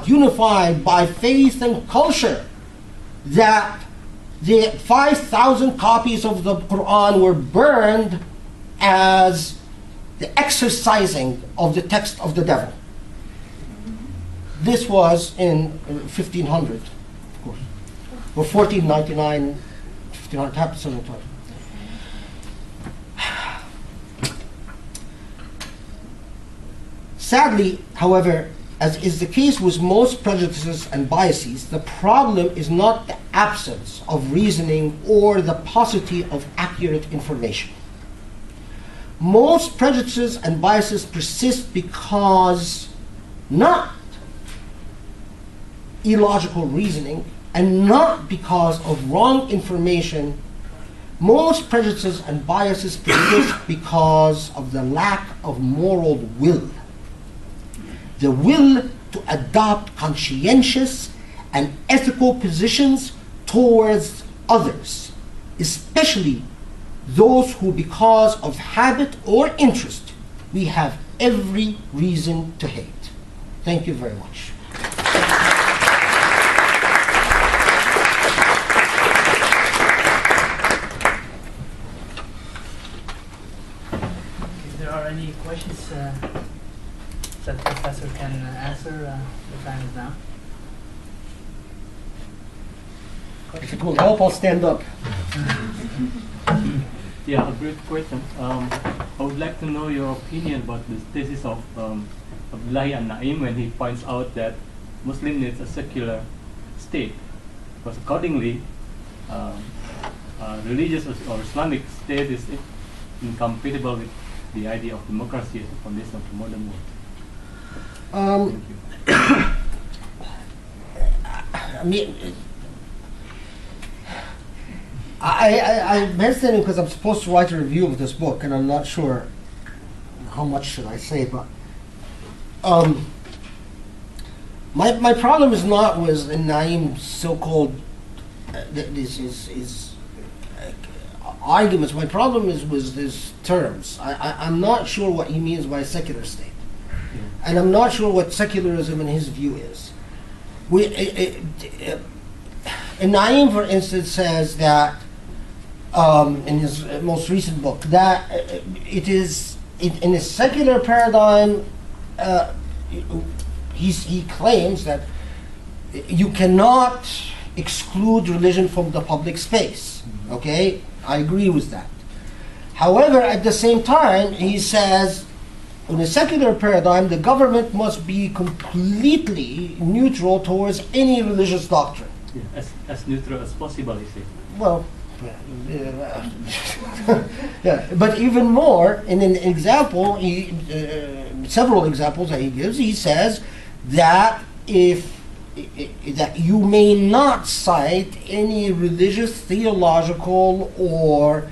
not unified by faith and culture, that the 5,000 copies of the Quran were burned as the exercising of the text of the devil. This was in 1500, of course, or 1499, 1500, happened sometime. Sadly, however, as is the case with most prejudices and biases, the problem is not the absence of reasoning or the paucity of accurate information. Most prejudices and biases persist because not illogical reasoning and not because of wrong information. Most prejudices and biases persist because of the lack of moral will. The will to adopt conscientious and ethical positions towards others, especially those who, because of habit or interest, we have every reason to hate. Thank you very much. If there are any questions that the professor can answer, the time is now. If it will help, I'll stand up. Yeah, a brief question. I would like to know your opinion about this thesis of Abdullah and Naim when he points out that Muslim needs a secular state, because accordingly, religious or Islamic state is incompatible with the idea of democracy as the foundation of the modern world. I mean, I'm hesitating because I'm supposed to write a review of this book, and I'm not sure how much should I say, but my problem is not with Naim's so-called arguments. My problem is with his terms. I'm not sure what he means by secular state. And I'm not sure what secularism in his view is. Naim, for instance, says that in his most recent book that it is in a secular paradigm. He claims that you cannot exclude religion from the public space. Okay, I agree with that. However, at the same time, he says, in a secular paradigm, the government must be completely neutral towards any religious doctrine. Yeah, as neutral as possible, he says. Well, yeah, but even more, in an example, several examples that he gives, he says that that you may not cite any religious, theological, or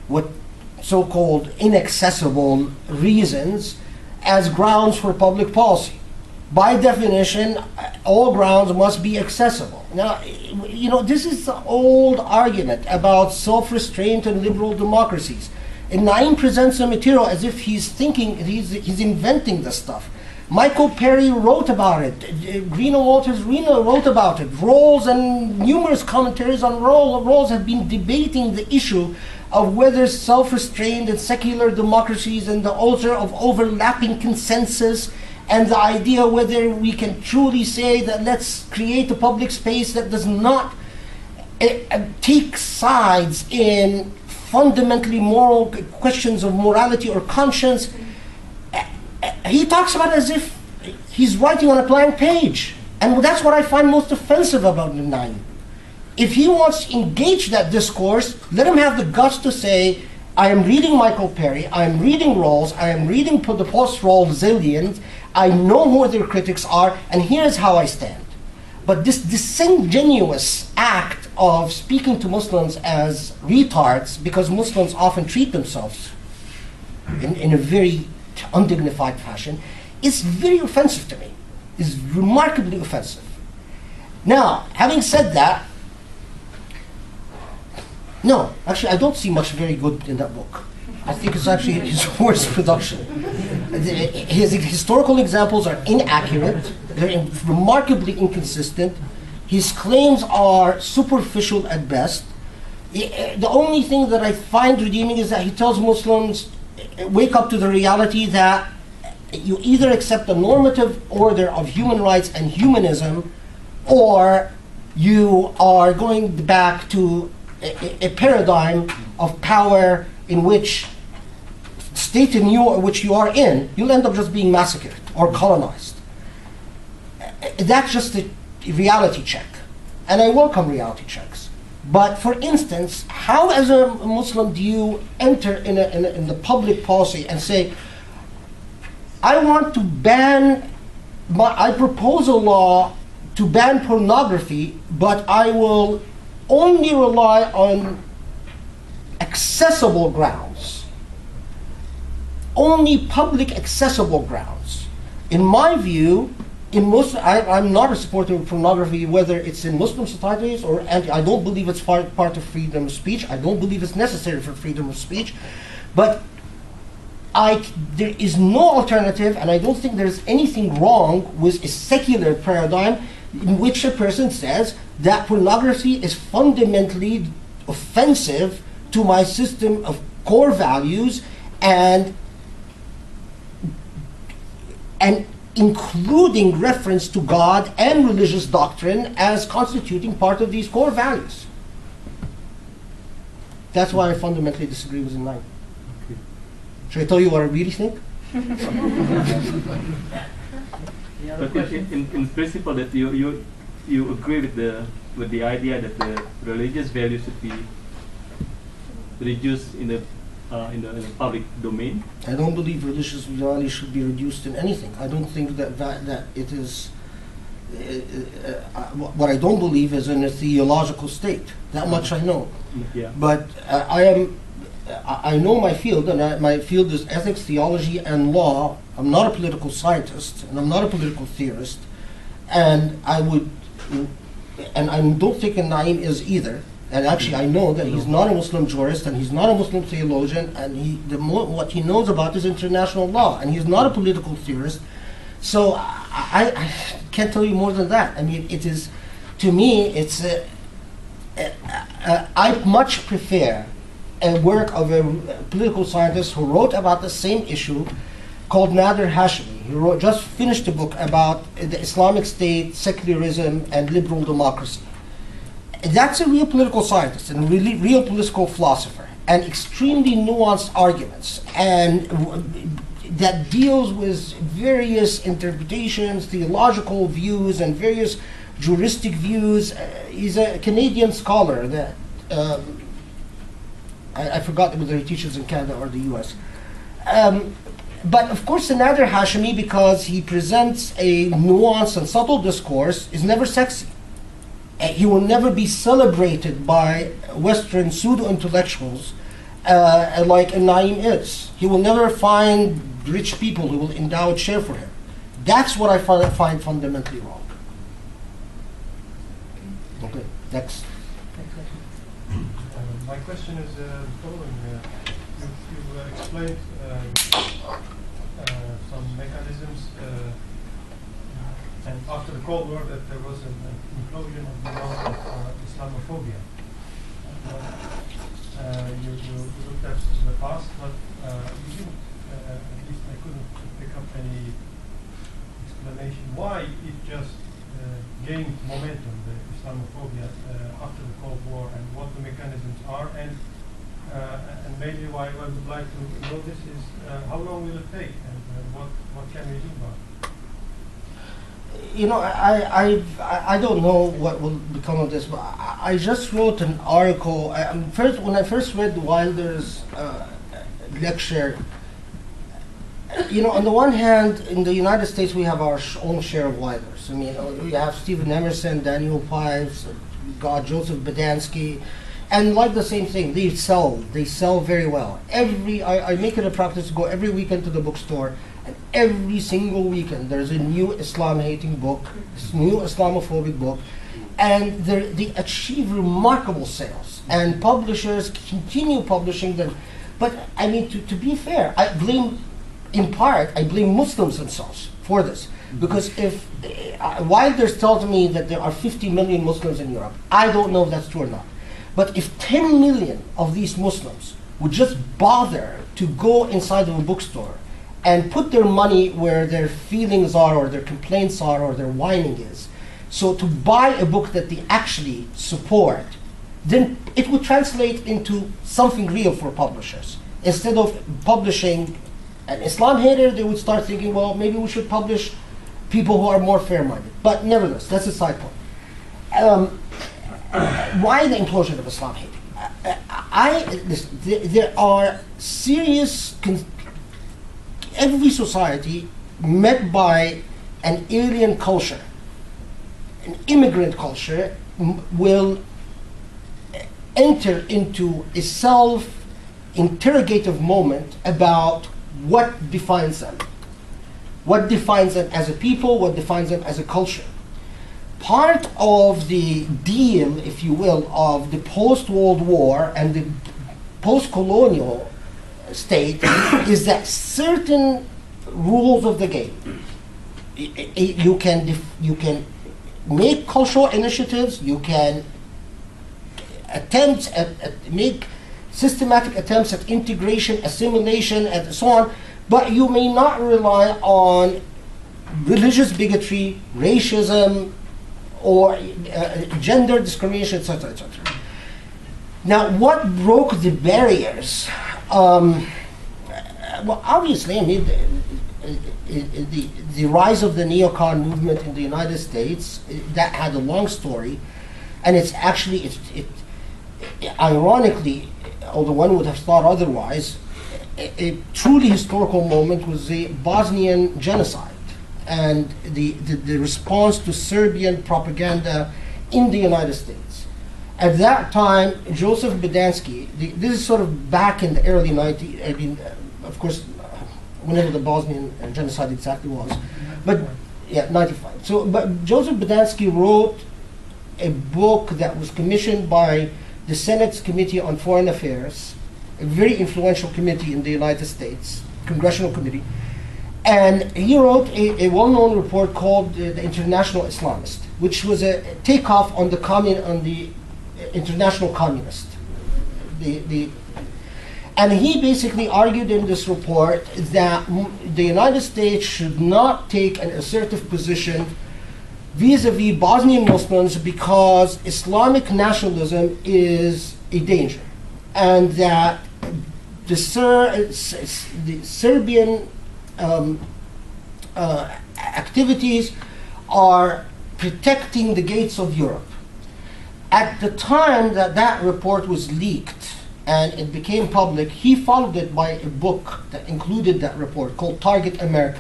what so-called inaccessible reasons as grounds for public policy. By definition, all grounds must be accessible. Now, this is the old argument about self-restraint and liberal democracies. And Naim presents the material as if he's inventing the stuff. Michael Perry wrote about it. Walters Reno wrote about it. Rawls and numerous commentaries on Rawls have been debating the issue of whether self-restrained and secular democracies and the altar of overlapping consensus, and the idea whether we can truly say that let's create a public space that does not take sides in fundamentally moral questions of morality or conscience. He talks about it as if he's writing on a blank page. And that's what I find most offensive about Naim. If he wants to engage that discourse, let him have the guts to say, I am reading Michael Perry, I am reading Rawls, I am reading the post-Rawlsians, I know who their critics are, and here's how I stand. But this disingenuous act of speaking to Muslims as retards, because Muslims often treat themselves in a very undignified fashion, is very offensive to me. Is remarkably offensive. Now, having said that, no, actually I don't see much very good in that book. I think it's actually his worst production. His historical examples are inaccurate. They're remarkably inconsistent. His claims are superficial at best. The only thing that I find redeeming is that he tells Muslims, wake up to the reality that you either accept the normative order of human rights and humanism, or you are going back to a paradigm of power in which state in which you are in, you'll end up just being massacred or colonized. That's just a reality check. And I welcome reality checks. But for instance, how as a Muslim do you enter in the public policy and say, I want to I propose a law to ban pornography, but I will only rely on accessible grounds, only public accessible grounds. In my view, I'm not a supporter of pornography, whether it's in Muslim societies or I don't believe it's part of freedom of speech. I don't believe it's necessary for freedom of speech. But there is no alternative, and I don't think there's anything wrong with a secular paradigm in which a person says that pornography is fundamentally offensive to my system of core values and including reference to God and religious doctrine as constituting part of these core values. That's why I fundamentally disagree with the nine. Okay. Should I tell you what I really think? Any other But questions? in principle, that you agree with the idea that the religious values should be reduced in the public domain. I don't believe religious values should be reduced in anything. I don't think that it is. What I don't believe is in a theological state. That much I know. Yeah. But I know my field, and my field is ethics, theology, and law. I'm not a political scientist, and I'm not a political theorist, and I don't think Naim is either. And actually, I know that he's not a Muslim jurist, and he's not a Muslim theologian, and what he knows about is international law, and he's not a political theorist. So I can't tell you more than that. I mean, it is, to me, it's I much prefer a work of a political scientist who wrote about the same issue, called Nader Hashemi. He just finished a book about the Islamic State, secularism, and liberal democracy. That's a real political scientist and a really real political philosopher, and extremely nuanced arguments, and that deals with various interpretations, theological views, and various juristic views. He's a Canadian scholar that I forgot whether he teaches in Canada or the U.S. But of course, Nader Hashemi, because he presents a nuanced and subtle discourse, is never sexy. He will never be celebrated by Western pseudo-intellectuals like Naim is. He will never find rich people who will endow a chair for him. That's what I find fundamentally wrong. Okay, next. My question is the following. You explained some mechanisms, and after the Cold War that there was an implosion of the amount of Islamophobia. You looked at the past, but you didn't, at least I couldn't pick up any explanation why it just gained momentum, the Islamophobia, after the Cold War, and what the mechanisms are, and maybe why I would like to know this is how long will it take, and what can we do about it? You know, I don't know what will become of this, but I just wrote an article. When I first read Wilder's lecture, you know, on the one hand, in the United States, we have our own share of Wilders. I mean, we have Stephen Emerson, Daniel Pipes, God, Joseph Badansky, and like the same thing, they sell very well. I make it a practice to go every weekend to the bookstore, and every single weekend there's a new Islam-hating book, new Islamophobic book, and they achieve remarkable sales, and publishers continue publishing them. But I mean, to be fair, I blame Muslims themselves for this, Because if, while there's tells me that there are 50 million Muslims in Europe, I don't know if that's true or not. But if 10 million of these Muslims would just bother to go inside of a bookstore and put their money where their feelings are or their complaints are or their whining is, so to buy a book that they actually support, then it would translate into something real for publishers. Instead of publishing an Islam hater, they would start thinking, well, maybe we should publish people who are more fair-minded. But nevertheless, that's a side point. Why the implosion of Islam hating? There are serious, every society met by an alien culture, an immigrant culture, will enter into a self-interrogative moment about what defines them. What defines them as a people, what defines them as a culture. Part of the deal, if you will, of the post-World War and the post-colonial state is that certain rules of the game, you can make cultural initiatives, you can attempt at make systematic attempts at integration, assimilation, and so on, but you may not rely on religious bigotry, racism, or gender discrimination, etc., etc. Now, what broke the barriers? Well, obviously, I mean, the rise of the neocon movement in the United States, that had a long story, and it's actually, ironically, although one would have thought otherwise, a truly historical moment was the Bosnian genocide and the response to Serbian propaganda in the United States. At that time, Joseph Bodansky, this is sort of back in the early 90s, I mean, of course, whenever the Bosnian genocide exactly was, but yeah, 95. So, but Joseph Bodansky wrote a book that was commissioned by the Senate's Committee on Foreign Affairs, a very influential committee in the United States, congressional committee, and he wrote a well-known report called the International Islamist, which was a takeoff on the international communist. And he basically argued in this report that the United States should not take an assertive position vis-a-vis Bosnian Muslims because Islamic nationalism is a danger, and that the Serbian activities are protecting the gates of Europe. At the time that that report was leaked and it became public, he followed it by a book that included that report called Target America,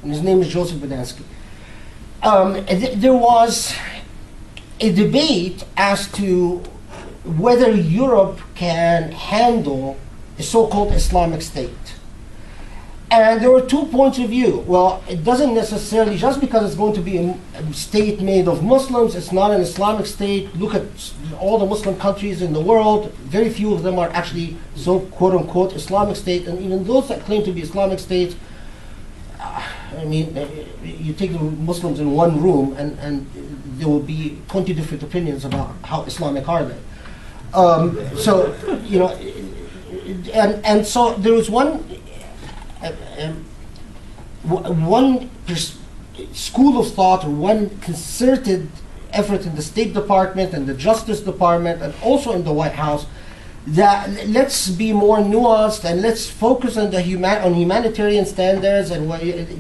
and his name is Joseph Bodansky. There was a debate as to whether Europe can handle a so-called Islamic state. And there were 2 points of view. Well, it doesn't necessarily, just because it's going to be a state made of Muslims, it's not an Islamic state. Look at all the Muslim countries in the world. Very few of them are actually so quote-unquote Islamic state. And even those that claim to be Islamic states, I mean, you take the Muslims in one room and there will be 20 different opinions about how Islamic are they. So, you know, and so there was one school of thought, or one concerted effort in the State Department and the Justice Department and also in the White House, that let's be more nuanced and let's focus on on humanitarian standards, and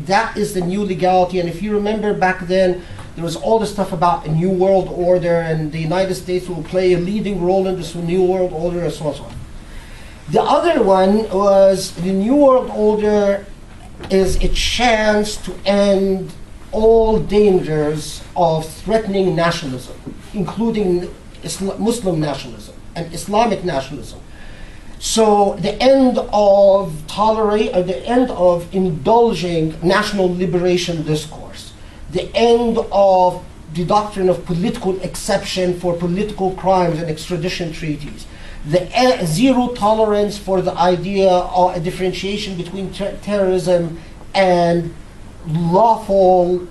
that is the new legality. And if you remember back then, there was all this stuff about a new world order, and the United States will play a leading role in this new world order, and so on and so on. The other one was the New World Order is a chance to end all dangers of threatening nationalism, including Muslim nationalism and Islamic nationalism. So the end of the end of indulging national liberation discourse, the end of the doctrine of political exception for political crimes and extradition treaties, the zero tolerance for the idea of a differentiation between terrorism and lawful,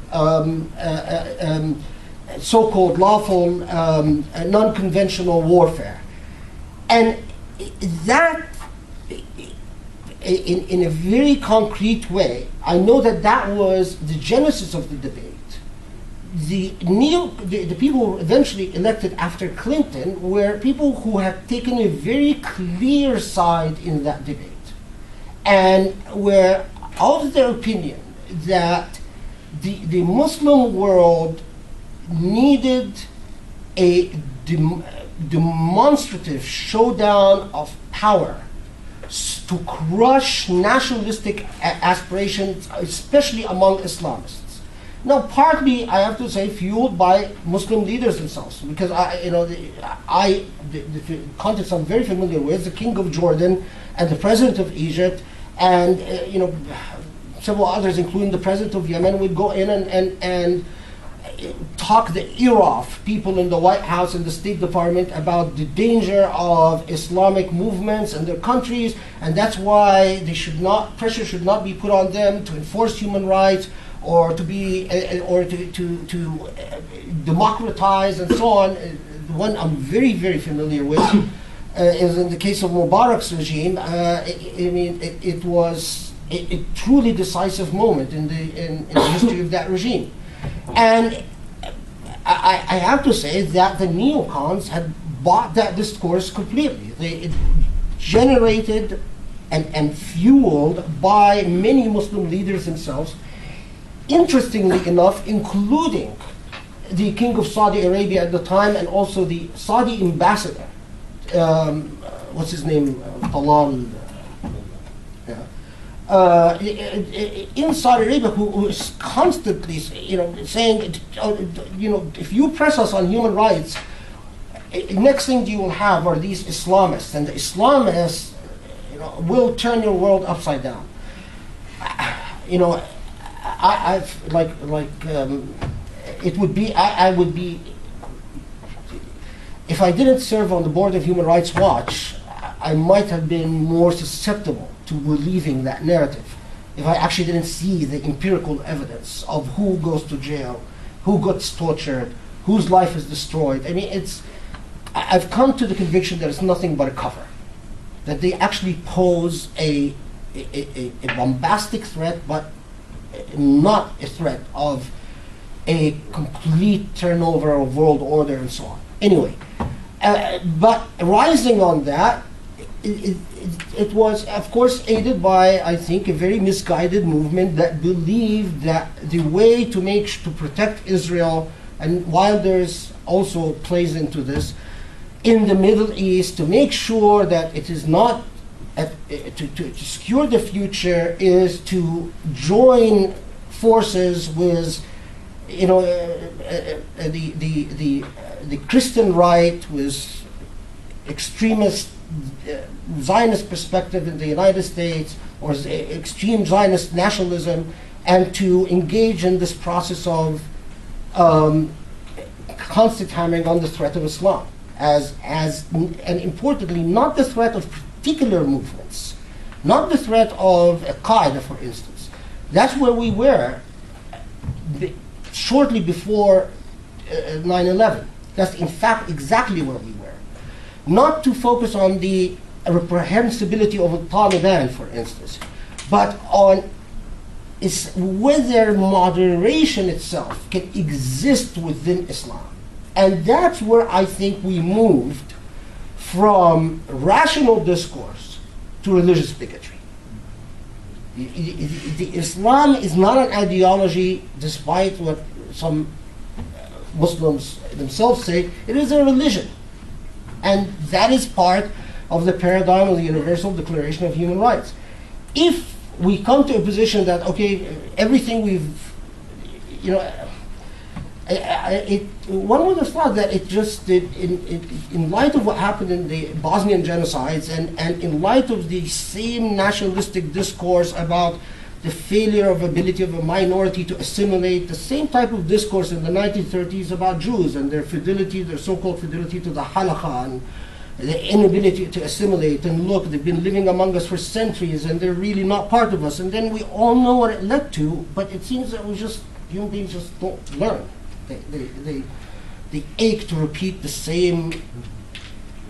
so-called lawful, non-conventional warfare. And that, in a very concrete way, I know that that was the genesis of the debate. The people who eventually elected after Clinton were people who had taken a very clear side in that debate, and were of the opinion that the Muslim world needed a demonstrative showdown of power to crush nationalistic aspirations, especially among Islamists. Now, partly, I have to say, fueled by Muslim leaders themselves, because the context I'm very familiar with, the King of Jordan and the President of Egypt, and several others, including the President of Yemen, would go in and talk the ear off people in the White House and the State Department about the danger of Islamic movements in their countries, and that's why pressure should not be put on them to enforce human rights, or to democratize and so on. The one I'm very, very familiar with is in the case of Mubarak's regime. It was a truly decisive moment in the history of that regime. And I have to say that the neocons had bought that discourse completely. It generated and fueled by many Muslim leaders themselves, interestingly enough, including the King of Saudi Arabia at the time, and also the Saudi ambassador, what's his name, Talal, in Saudi Arabia, who is constantly, saying, if you press us on human rights, next thing you will have are these Islamists, and the Islamists, will turn your world upside down. It would be, I would be, if I didn't serve on the board of Human Rights Watch, I might have been more susceptible to believing that narrative if I actually didn't see the empirical evidence of who goes to jail, who gets tortured, whose life is destroyed. I've come to the conviction that it's nothing but a cover, that they actually pose a bombastic threat, but not a threat of a complete turnover of world order and so on. Anyway, but rising on that, it was, of course, aided by, I think, a very misguided movement that believed that the way to protect Israel, and while there's also plays into this, in the Middle East, to make sure that it is not, to secure the future, is to join forces with, the Christian right, with extremist Zionist perspective in the United States, or extreme Zionist nationalism, and to engage in this process of constant hammering on the threat of Islam, and importantly, not the threat of particular movements, not the threat of Al-Qaeda, for instance. That's where we were shortly before 9/11. That's in fact exactly where we were. Not to focus on the reprehensibility of the Taliban, for instance, but on whether moderation itself can exist within Islam. And that's where I think we moved from rational discourse to religious bigotry. Islam is not an ideology, despite what some Muslims themselves say. It is a religion. And that is part of the paradigm of the Universal Declaration of Human Rights. If we come to a position that, okay, everything we've, one would have thought that it just did, in light of what happened in the Bosnian genocides, and in light of the same nationalistic discourse about the failure of ability of a minority to assimilate, the same type of discourse in the 1930s about Jews and their so-called fidelity to the halakha, the inability to assimilate, and look, they've been living among us for centuries and they're really not part of us. And then we all know what it led to, but it seems that human beings just don't learn. They ache to repeat the same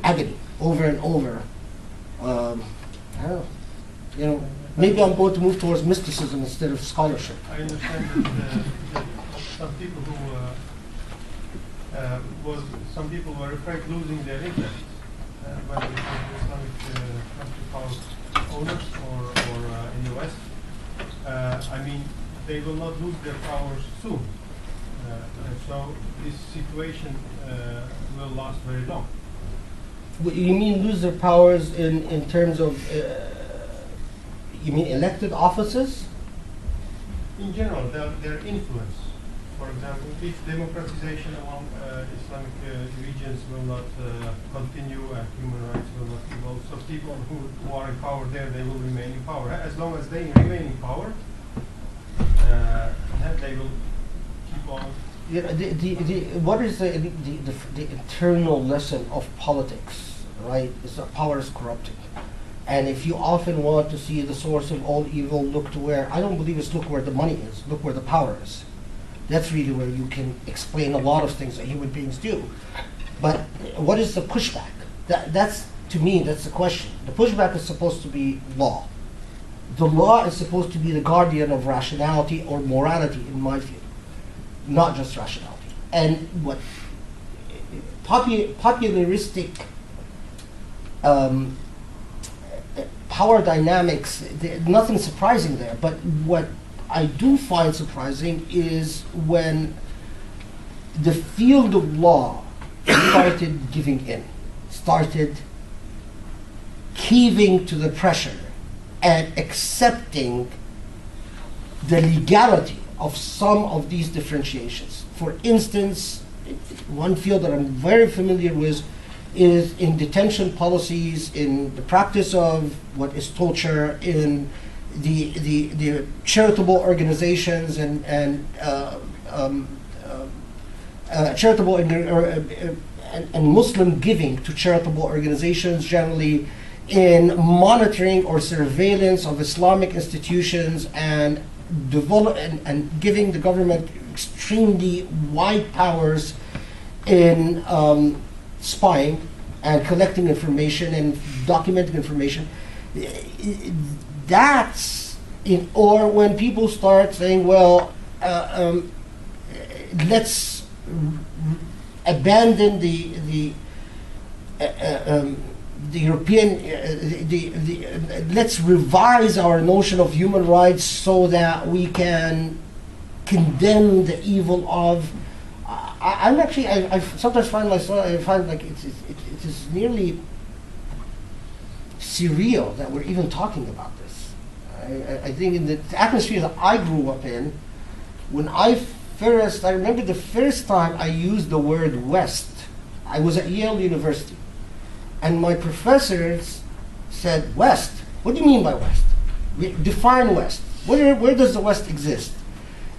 agony over and over. I don't know. You know, maybe I'm going to move towards mysticism instead of scholarship. I understand that some people who some people were afraid losing their interest whether it's Islamic country power owners or in the West. I mean, they will not lose their powers soon. And so this situation will last very long. You mean lose their powers in terms of, you mean elected offices? In general, their influence. For example, if democratization among Islamic regions will not continue and human rights will not evolve, so people who are in power there, they will remain in power. As long as they remain in power, they will keep on. Yeah, what is the eternal lesson of politics, right? Is that power is corrupting. And if you often want to see the source of all evil, look to where, I don't believe it's look where the money is, look where the power is. That's really where you can explain a lot of things that human beings do. But what is the pushback? That's, to me, that's the question. The pushback is supposed to be law. The law is supposed to be the guardian of rationality or morality, in my view, not just rationality. And what popularistic power dynamics, nothing surprising there, but what I do find surprising is when the field of law started giving in, started caving to the pressure and accepting the legality of some of these differentiations. For instance, one field that I'm very familiar with is in detention policies, in the practice of what is torture, in the charitable organizations and charitable and Muslim giving to charitable organizations generally, in monitoring or surveillance of Islamic institutions and giving the government extremely wide powers in spying and collecting information and documenting information. That's in, or when people start saying, well, let's abandon the European, let's revise our notion of human rights so that we can condemn the evil of. I sometimes find myself, I find like it is nearly surreal that we're even talking about this. I think in the atmosphere that I grew up in, when I remember the first time I used the word West, I was at Yale University, and my professors said, West? What do you mean by West? Define West. Where does the West exist?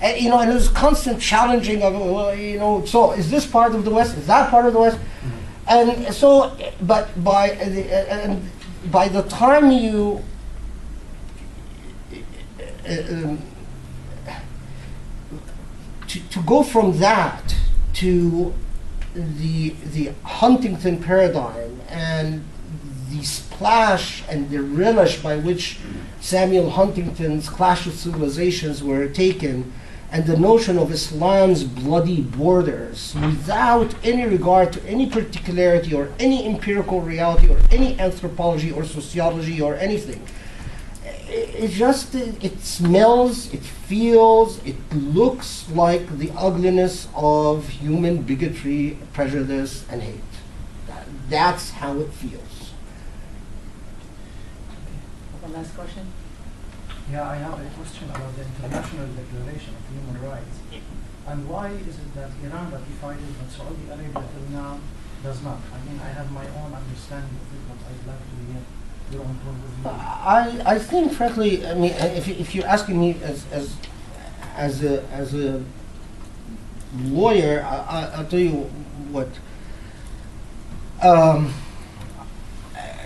And, you know, and there's constant challenging of, well, you know, so is this part of the West? Is that part of the West? And so, but by the time you to go from that to the Huntington paradigm and the splash and the relish by which Samuel Huntington's Clash of Civilizations were taken, and the notion of Islam's bloody borders without any regard to any particularity or any empirical reality or any anthropology or sociology or anything. It just, it smells, it feels, it looks like the ugliness of human bigotry, prejudice, and hate. That's how it feels. One last question. Yeah, I have a question about the International Declaration of Human Rights. And why is it that Iran ratified it, but Saudi Arabia till now does not? I mean, I have my own understanding of it, but I'd like to hear your own point of view. I think, frankly, I mean, if you're asking me as a lawyer, I'll tell you what.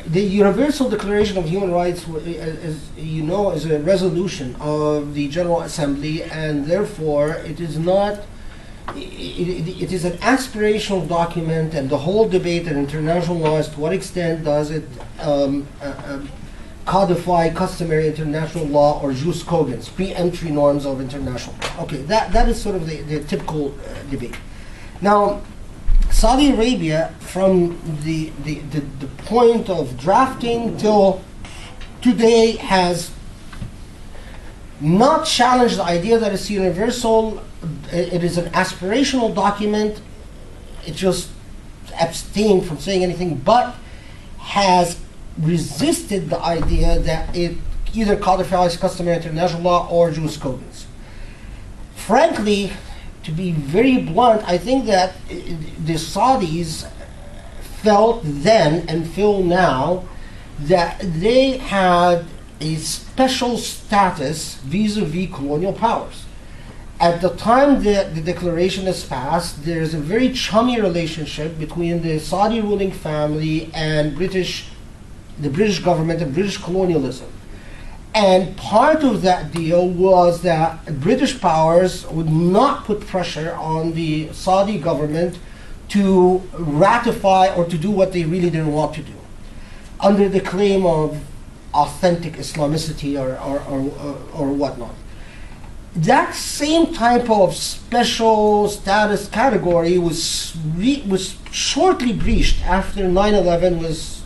the Universal Declaration of Human Rights, as you know, is a resolution of the General Assembly, and therefore it is not. It is an aspirational document, and the whole debate in international law is to what extent does it codify customary international law or jus cogens, pre-entry norms of international law. Okay, that is sort of the typical debate. Now, Saudi Arabia, from the point of drafting till today, has not challenged the idea that it's universal. It is an aspirational document. It just abstained from saying anything, but has resisted the idea that it either codifies customary international law or jus cogens. Frankly, to be very blunt, I think that the Saudis felt then and feel now that they had a special status vis-a-vis colonial powers. At the time that the declaration is passed, there is a very chummy relationship between the Saudi ruling family and the British government and British colonialism. And part of that deal was that British powers would not put pressure on the Saudi government to ratify or to do what they really didn't want to do, under the claim of authentic Islamicity or whatnot. That same type of special status category was shortly breached after 9/11 was,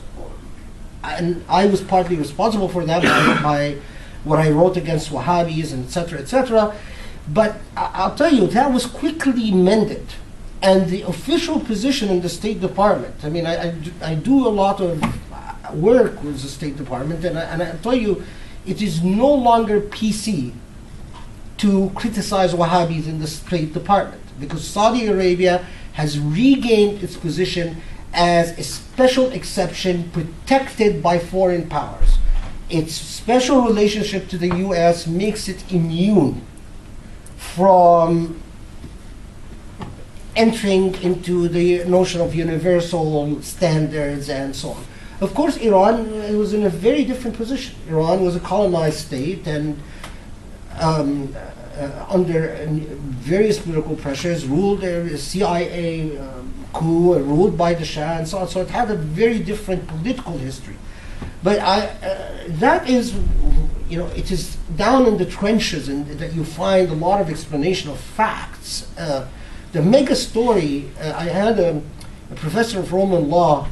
and I was partly responsible for that by what I wrote against Wahhabis and et cetera. But I'll tell you, that was quickly mended. And the official position in the State Department, I mean, I do a lot of work with the State Department, and I tell you, it is no longer PC to criticize Wahhabis in the State Department, because Saudi Arabia has regained its position as a special exception protected by foreign powers. Its special relationship to the US makes it immune from entering into the notion of universal standards and so on. Of course, Iran was in a very different position. Iran was a colonized state, and under various political pressures, ruled a CIA coup, ruled by the Shah, and so on. So it had a very different political history. But that is, you know, it is down in the trenches, and that you find a lot of explanation of facts. The mega story, I had a professor of Roman law